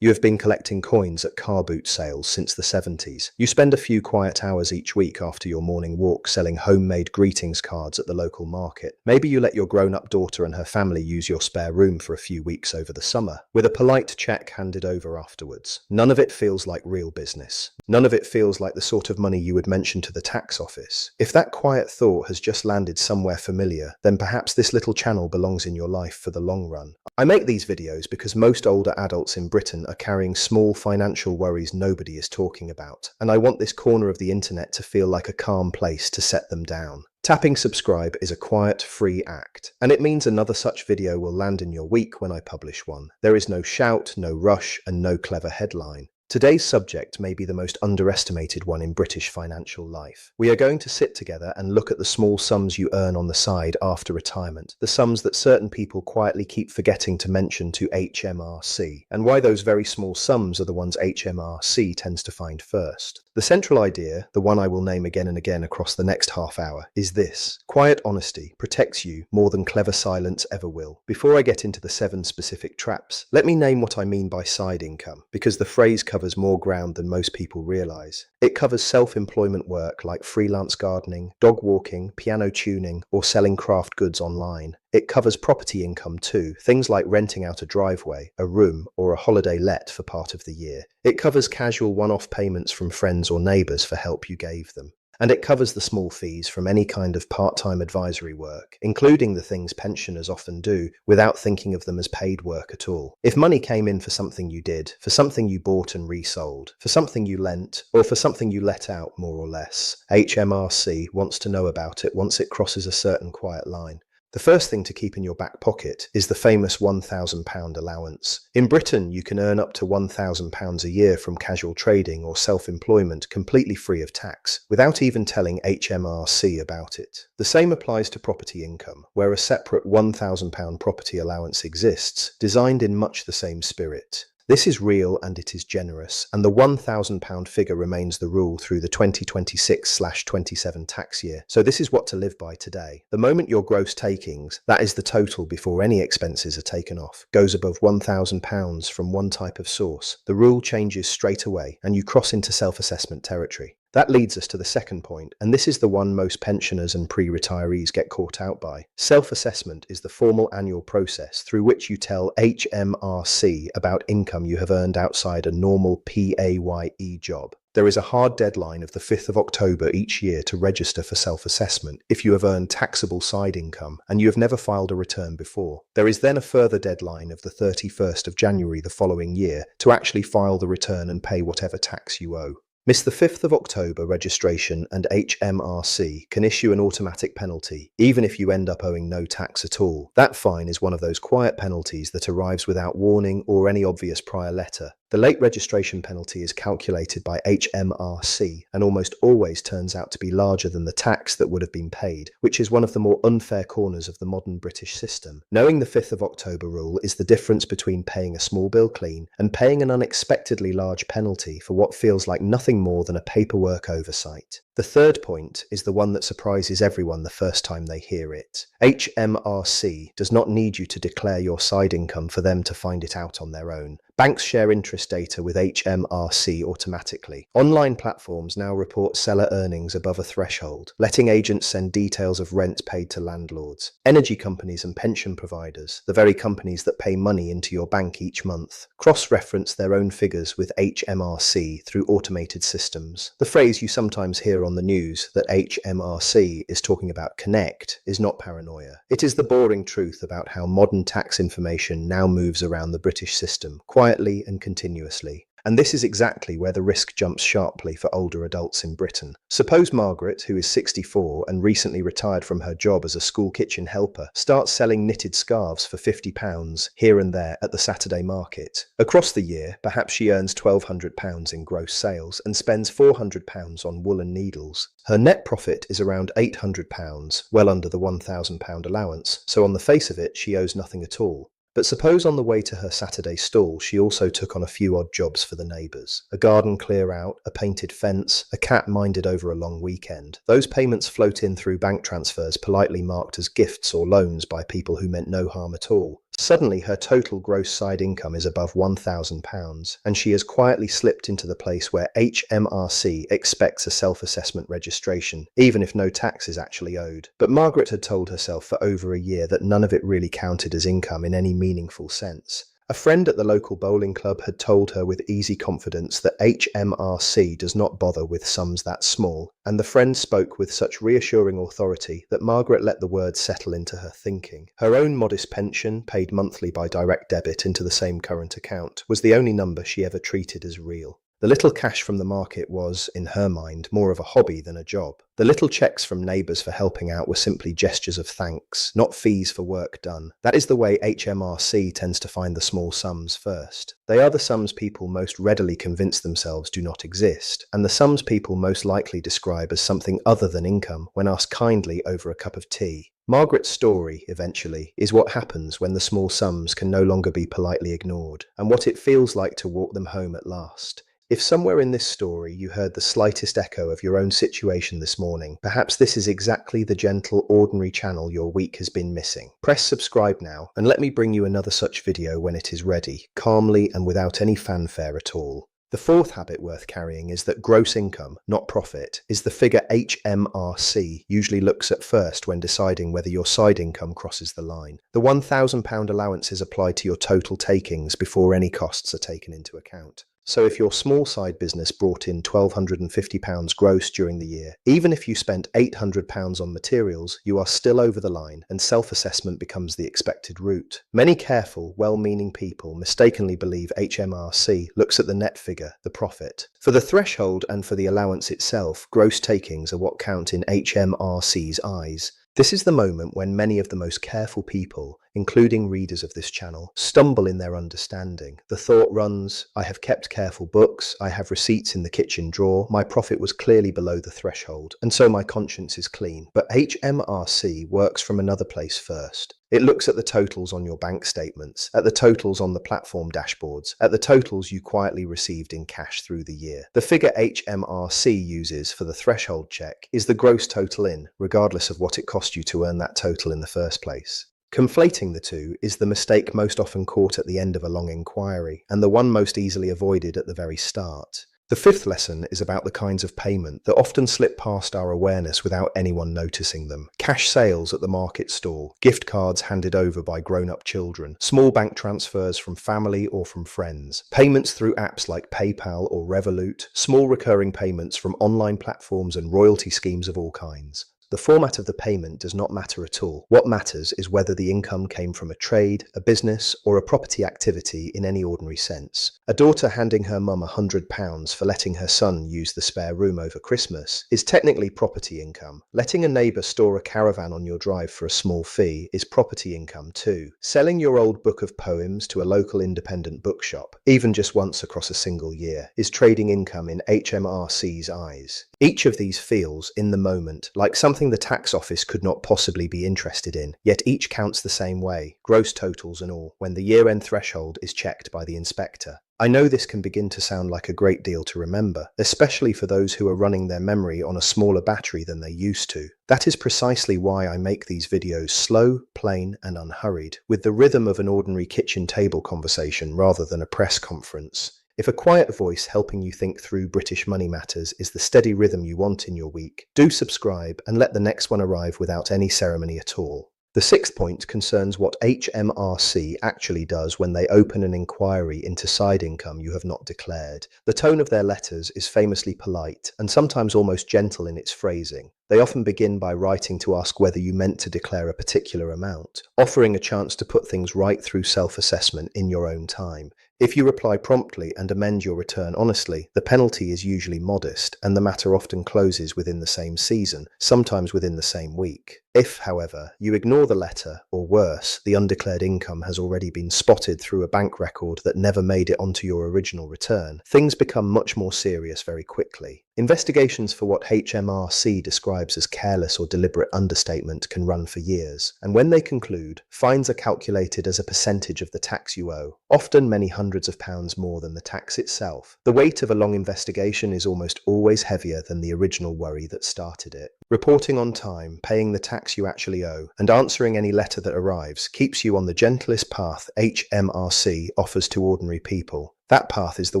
You have been collecting coins at car boot sales since the 70s. You spend a few quiet hours each week after your morning walk selling homemade greetings cards at the local market. Maybe you let your grown-up daughter and her family use your spare room for a few weeks over the summer, with a polite check handed over afterwards. None of it feels like real business. None of it feels like the sort of money you would mention to the tax office. If that quiet thought has just landed somewhere familiar, then perhaps this little channel belongs in your life for the long run. I make these videos because most older adults in Britain are carrying small financial worries nobody is talking about, and I want this corner of the internet to feel like a calm place to set them down. Tapping subscribe is a quiet, free act, and it means another such video will land in your week when I publish one. There is no shout, no rush, and no clever headline. Today's subject may be the most underestimated one in British financial life. We are going to sit together and look at the small sums you earn on the side after retirement, the sums that certain people quietly keep forgetting to mention to HMRC, and why those very small sums are the ones HMRC tends to find first. The central idea, the one I will name again and again across the next half hour, is this: quiet honesty protects you more than clever silence ever will. Before I get into the 7 specific traps, let me name what I mean by side income, because the phrase covers more ground than most people realize. It covers self-employment work like freelance gardening, dog walking, piano tuning, or selling craft goods online. It covers property income too, things like renting out a driveway, a room, or a holiday let for part of the year. It covers casual one-off payments from friends or neighbors for help you gave them. And it covers the small fees from any kind of part-time advisory work, including the things pensioners often do without thinking of them as paid work at all. If money came in for something you did, for something you bought and resold, for something you lent, or for something you let out more or less, HMRC wants to know about it once it crosses a certain quiet line. The first thing to keep in your back pocket is the famous £1,000 allowance. In Britain, you can earn up to £1,000 a year from casual trading or self-employment completely free of tax, without even telling HMRC about it. The same applies to property income, where a separate £1,000 property allowance exists, designed in much the same spirit. This is real and it is generous, and the £1,000 figure remains the rule through the 2026/27 tax year. So this is what to live by today. The moment your gross takings, that is the total before any expenses are taken off, goes above £1,000 from one type of source, the rule changes straight away and you cross into self-assessment territory. That leads us to the second point, and this is the one most pensioners and pre-retirees get caught out by. Self-assessment is the formal annual process through which you tell HMRC about income you have earned outside a normal PAYE job. There is a hard deadline of the 5th of October each year to register for self-assessment if you have earned taxable side income and you have never filed a return before. There is then a further deadline of the 31st of January the following year to actually file the return and pay whatever tax you owe. Miss the 5th of October registration and HMRC can issue an automatic penalty, even if you end up owing no tax at all. That fine is one of those quiet penalties that arrives without warning or any obvious prior letter. The late registration penalty is calculated by HMRC and almost always turns out to be larger than the tax that would have been paid, which is one of the more unfair corners of the modern British system. Knowing the 5th of October rule is the difference between paying a small bill clean and paying an unexpectedly large penalty for what feels like nothing more than a paperwork oversight. The third point is the one that surprises everyone the first time they hear it. HMRC does not need you to declare your side income for them to find it out on their own. Banks share interest data with HMRC automatically. Online platforms now report seller earnings above a threshold, letting agents send details of rent paid to landlords. Energy companies and pension providers, the very companies that pay money into your bank each month, cross-reference their own figures with HMRC through automated systems. The phrase you sometimes hear on the news that HMRC is talking about connect is not paranoia. It is the boring truth about how modern tax information now moves around the British system, quietly and continuously. And this is exactly where the risk jumps sharply for older adults in Britain. Suppose Margaret, who is 64 and recently retired from her job as a school kitchen helper, starts selling knitted scarves for £50 here and there at the Saturday market. Across the year, perhaps she earns £1,200 in gross sales and spends £400 on woolen needles. Her net profit is around £800, well under the £1,000 allowance, so on the face of it, she owes nothing at all. But suppose on the way to her Saturday stall she also took on a few odd jobs for the neighbours. A garden clear out, a painted fence, a cat minded over a long weekend. Those payments float in through bank transfers politely marked as gifts or loans by people who meant no harm at all. Suddenly, her total gross side income is above £1,000, and she has quietly slipped into the place where HMRC expects a self-assessment registration, even if no tax is actually owed. But Margaret had told herself for over a year that none of it really counted as income in any meaningful sense. A friend at the local bowling club had told her with easy confidence that HMRC does not bother with sums that small, and the friend spoke with such reassuring authority that Margaret let the words settle into her thinking. Her own modest pension, paid monthly by direct debit into the same current account, was the only number she ever treated as real. The little cash from the market was, in her mind, more of a hobby than a job. The little checks from neighbours for helping out were simply gestures of thanks, not fees for work done. That is the way HMRC tends to find the small sums first. They are the sums people most readily convince themselves do not exist, and the sums people most likely describe as something other than income when asked kindly over a cup of tea. Margaret's story, eventually, is what happens when the small sums can no longer be politely ignored, and what it feels like to walk them home at last. If somewhere in this story you heard the slightest echo of your own situation this morning, perhaps this is exactly the gentle, ordinary channel your week has been missing. Press subscribe now, and let me bring you another such video when it is ready, calmly and without any fanfare at all. The fourth habit worth carrying is that gross income, not profit, is the figure HMRC usually looks at first when deciding whether your side income crosses the line. The £1,000 allowance is applied to your total takings before any costs are taken into account. So if your small side business brought in £1,250 gross during the year, even if you spent £800 on materials, you are still over the line, and self-assessment becomes the expected route. Many careful, well-meaning people mistakenly believe HMRC looks at the net figure, the profit. For the threshold and for the allowance itself, gross takings are what count in HMRC's eyes. This is the moment when many of the most careful people, including readers of this channel, stumble in their understanding. The thought runs, I have kept careful books, I have receipts in the kitchen drawer, my profit was clearly below the threshold, and so my conscience is clean. But HMRC works from another place first. It looks at the totals on your bank statements, at the totals on the platform dashboards, at the totals you quietly received in cash through the year. The figure HMRC uses for the threshold check is the gross total in, regardless of what it cost you to earn that total in the first place. Conflating the two is the mistake most often caught at the end of a long inquiry, and the one most easily avoided at the very start. The fifth lesson is about the kinds of payment that often slip past our awareness without anyone noticing them. Cash sales at the market stall, gift cards handed over by grown-up children, small bank transfers from family or from friends, payments through apps like PayPal or Revolut, small recurring payments from online platforms and royalty schemes of all kinds. The format of the payment does not matter at all. What matters is whether the income came from a trade, a business, or a property activity in any ordinary sense. A daughter handing her mum £100 for letting her son use the spare room over Christmas is technically property income. Letting a neighbour store a caravan on your drive for a small fee is property income too. Selling your old book of poems to a local independent bookshop, even just once across a single year, is trading income in HMRC's eyes. Each of these feels, in the moment, like something the tax office could not possibly be interested in, yet each counts the same way, gross totals and all, when the year-end threshold is checked by the inspector. I know this can begin to sound like a great deal to remember, especially for those who are running their memory on a smaller battery than they used to. That is precisely why I make these videos slow, plain, and unhurried, with the rhythm of an ordinary kitchen table conversation rather than a press conference. If a quiet voice helping you think through British money matters is the steady rhythm you want in your week, do subscribe and let the next one arrive without any ceremony at all. The sixth point concerns what HMRC actually does when they open an inquiry into side income you have not declared. The tone of their letters is famously polite and sometimes almost gentle in its phrasing. They often begin by writing to ask whether you meant to declare a particular amount, offering a chance to put things right through self-assessment in your own time. If you reply promptly and amend your return honestly, the penalty is usually modest, and the matter often closes within the same season, sometimes within the same week. If, however, you ignore the letter, or worse, the undeclared income has already been spotted through a bank record that never made it onto your original return, things become much more serious very quickly. Investigations for what HMRC describes as careless or deliberate understatement can run for years, and when they conclude, fines are calculated as a percentage of the tax you owe, often many hundreds of pounds more than the tax itself. The weight of a long investigation is almost always heavier than the original worry that started it. Reporting on time, paying the tax you actually owe, and answering any letter that arrives keeps you on the gentlest path HMRC offers to ordinary people. That path is the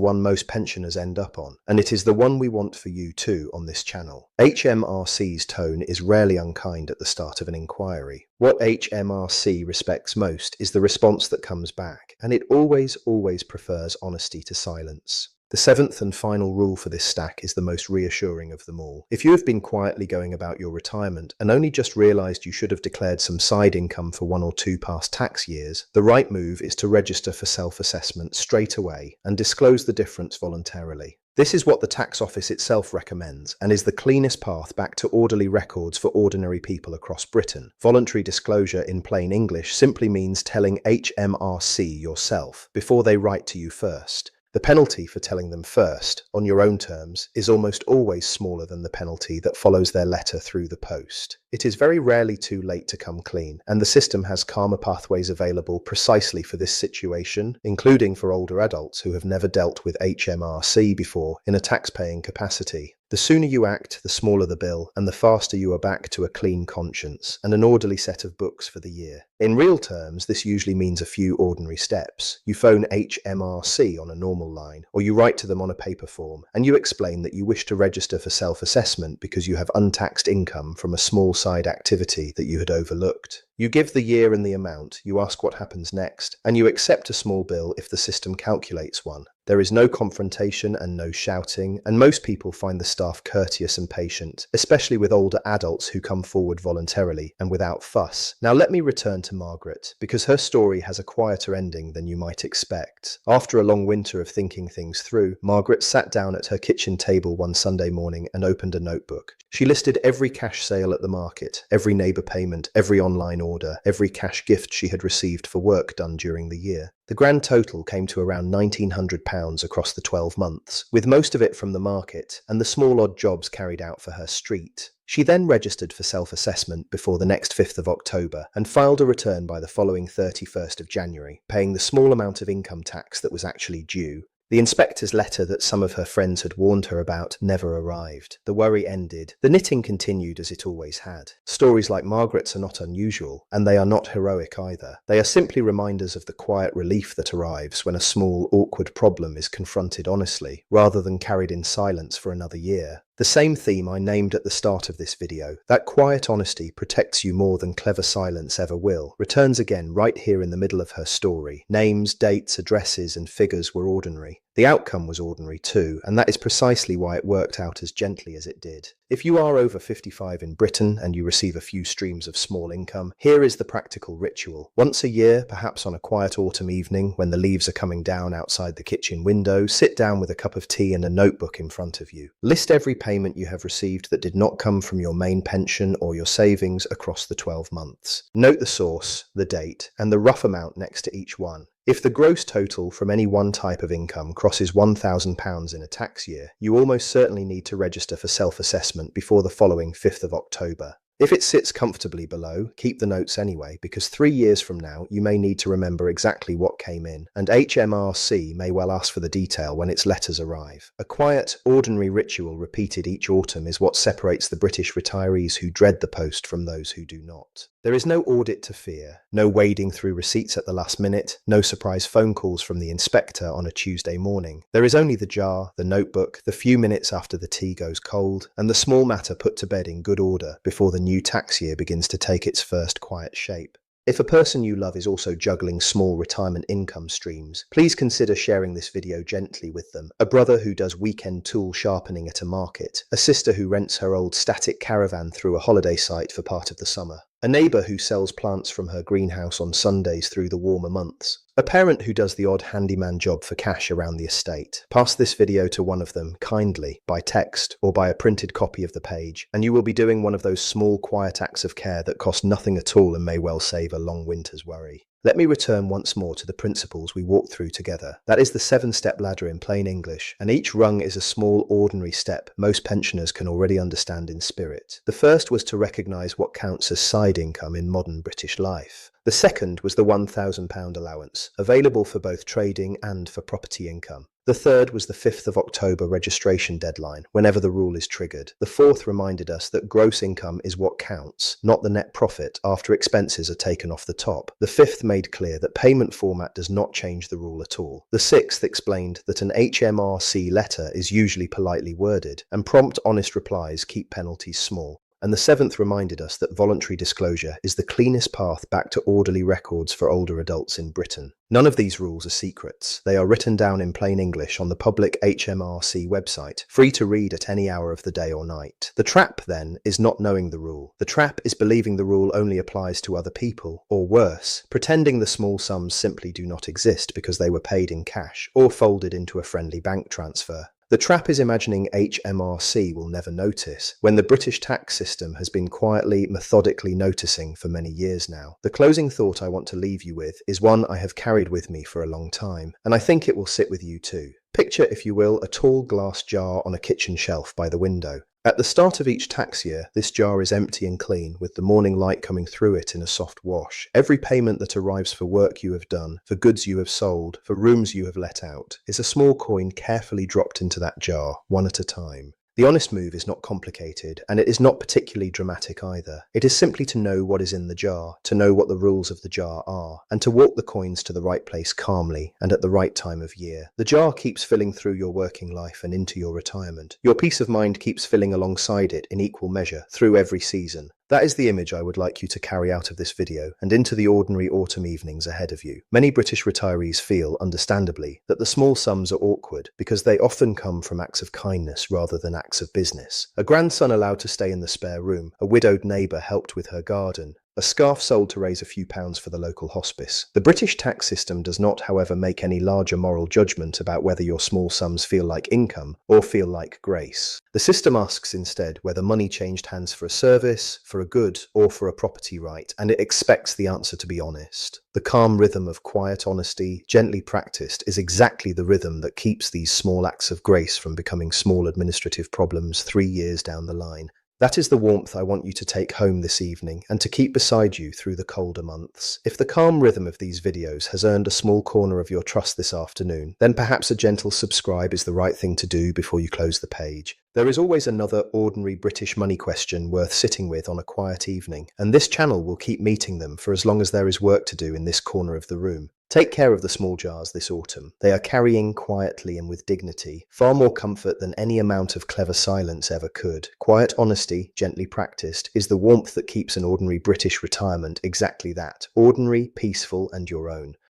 one most pensioners end up on, and it is the one we want for you too on this channel. HMRC's tone is rarely unkind at the start of an inquiry. What HMRC respects most is the response that comes back, and it always prefers honesty to silence. The seventh and final rule for this stack is the most reassuring of them all. If you have been quietly going about your retirement and only just realised you should have declared some side income for 1 or 2 past tax years, the right move is to register for self-assessment straight away and disclose the difference voluntarily. This is what the tax office itself recommends and is the cleanest path back to orderly records for ordinary people across Britain. Voluntary disclosure in plain English simply means telling HMRC yourself before they write to you first. The penalty for telling them first, on your own terms, is almost always smaller than the penalty that follows their letter through the post. It is very rarely too late to come clean, and the system has calmer pathways available precisely for this situation, including for older adults who have never dealt with HMRC before in a tax-paying capacity. The sooner you act, the smaller the bill, and the faster you are back to a clean conscience and an orderly set of books for the year. In real terms, this usually means a few ordinary steps. You phone HMRC on a normal line, or you write to them on a paper form, and you explain that you wish to register for self-assessment because you have untaxed income from a small side activity that you had overlooked. You give the year and the amount, you ask what happens next, and you accept a small bill if the system calculates one. There is no confrontation and no shouting, and most people find the staff courteous and patient, especially with older adults who come forward voluntarily and without fuss. Now let me return to Margaret, because her story has a quieter ending than you might expect. After a long winter of thinking things through, Margaret sat down at her kitchen table one Sunday morning and opened a notebook. She listed every cash sale at the market, every neighbour payment, every online order, every cash gift she had received for work done during the year. The grand total came to around £1,900 across the 12 months, with most of it from the market and the small odd jobs carried out for her street. She then registered for self-assessment before the next 5th of October and filed a return by the following 31st of January, paying the small amount of income tax that was actually due. The inspector's letter that some of her friends had warned her about never arrived. The worry ended. The knitting continued as it always had. Stories like Margaret's are not unusual, and they are not heroic either. They are simply reminders of the quiet relief that arrives when a small, awkward problem is confronted honestly, rather than carried in silence for another year. The same theme I named at the start of this video, that quiet honesty protects you more than clever silence ever will, returns again right here in the middle of her story. Names, dates, addresses, and figures were ordinary. The outcome was ordinary too, and that is precisely why it worked out as gently as it did. If you are over 55 in Britain and you receive a few streams of small income, here is the practical ritual. Once a year, perhaps on a quiet autumn evening when the leaves are coming down outside the kitchen window, sit down with a cup of tea and a notebook in front of you. List every payment you have received that did not come from your main pension or your savings across the 12 months. Note the source, the date, and the rough amount next to each one. If the gross total from any one type of income crosses £1,000 in a tax year, you almost certainly need to register for self-assessment before the following 5th of October. If it sits comfortably below, keep the notes anyway, because 3 years from now you may need to remember exactly what came in, and HMRC may well ask for the detail when its letters arrive. A quiet, ordinary ritual repeated each autumn is what separates the British retirees who dread the post from those who do not. There is no audit to fear, no wading through receipts at the last minute, no surprise phone calls from the inspector on a Tuesday morning. There is only the jar, the notebook, the few minutes after the tea goes cold, and the small matter put to bed in good order before the new tax year begins to take its first quiet shape. If a person you love is also juggling small retirement income streams, please consider sharing this video gently with them. A brother who does weekend tool sharpening at a market, a sister who rents her old static caravan through a holiday site for part of the summer, a neighbour who sells plants from her greenhouse on Sundays through the warmer months, a parent who does the odd handyman job for cash around the estate. Pass this video to one of them, kindly, by text or by a printed copy of the page, and you will be doing one of those small quiet acts of care that cost nothing at all and may well save a long winter's worry. Let me return once more to the principles we walked through together. That is the 7-step ladder in plain English, and each rung is a small, ordinary step most pensioners can already understand in spirit. The first was to recognise what counts as side income in modern British life. The second was the £1,000 allowance, available for both trading and for property income. The third was the 5th of October registration deadline, whenever the rule is triggered. The fourth reminded us that gross income is what counts, not the net profit after expenses are taken off the top. The fifth made clear that payment format does not change the rule at all. The sixth explained that an HMRC letter is usually politely worded, and prompt, honest replies keep penalties small. And the seventh reminded us that voluntary disclosure is the cleanest path back to orderly records for older adults in Britain. None of these rules are secrets. They are written down in plain English on the public HMRC website, free to read at any hour of the day or night. The trap, then, is not knowing the rule. The trap is believing the rule only applies to other people, or worse, pretending the small sums simply do not exist because they were paid in cash or folded into a friendly bank transfer. The trap is imagining HMRC will never notice, when the British tax system has been quietly, methodically noticing for many years now. The closing thought I want to leave you with is one I have carried with me for a long time, and I think it will sit with you too. Picture, if you will, a tall glass jar on a kitchen shelf by the window. At the start of each tax year, this jar is empty and clean, with the morning light coming through it in a soft wash. Every payment that arrives for work you have done, for goods you have sold, for rooms you have let out, is a small coin carefully dropped into that jar, one at a time. The honest move is not complicated, and it is not particularly dramatic either. It is simply to know what is in the jar, to know what the rules of the jar are, and to walk the coins to the right place calmly and at the right time of year. The jar keeps filling through your working life and into your retirement. Your peace of mind keeps filling alongside it in equal measure through every season. That is the image I would like you to carry out of this video and into the ordinary autumn evenings ahead of you. Many British retirees feel, understandably, that the small sums are awkward because they often come from acts of kindness rather than acts of business. A grandson allowed to stay in the spare room, a widowed neighbour helped with her garden, a scarf sold to raise a few pounds for the local hospice. The British tax system does not, however, make any larger moral judgment about whether your small sums feel like income or feel like grace. The system asks instead whether money changed hands for a service, for a good, or for a property right, and it expects the answer to be honest. The calm rhythm of quiet honesty, gently practiced, is exactly the rhythm that keeps these small acts of grace from becoming small administrative problems 3 years down the line. That is the warmth I want you to take home this evening and to keep beside you through the colder months. If the calm rhythm of these videos has earned a small corner of your trust this afternoon, then perhaps a gentle subscribe is the right thing to do before you close the page. There is always another ordinary British money question worth sitting with on a quiet evening, and this channel will keep meeting them for as long as there is work to do in this corner of the room. Take care of the small jars this autumn. They are carrying quietly and with dignity far more comfort than any amount of clever silence ever could. Quiet honesty, gently practiced, is the warmth that keeps an ordinary British retirement exactly that: ordinary, peaceful, and your own.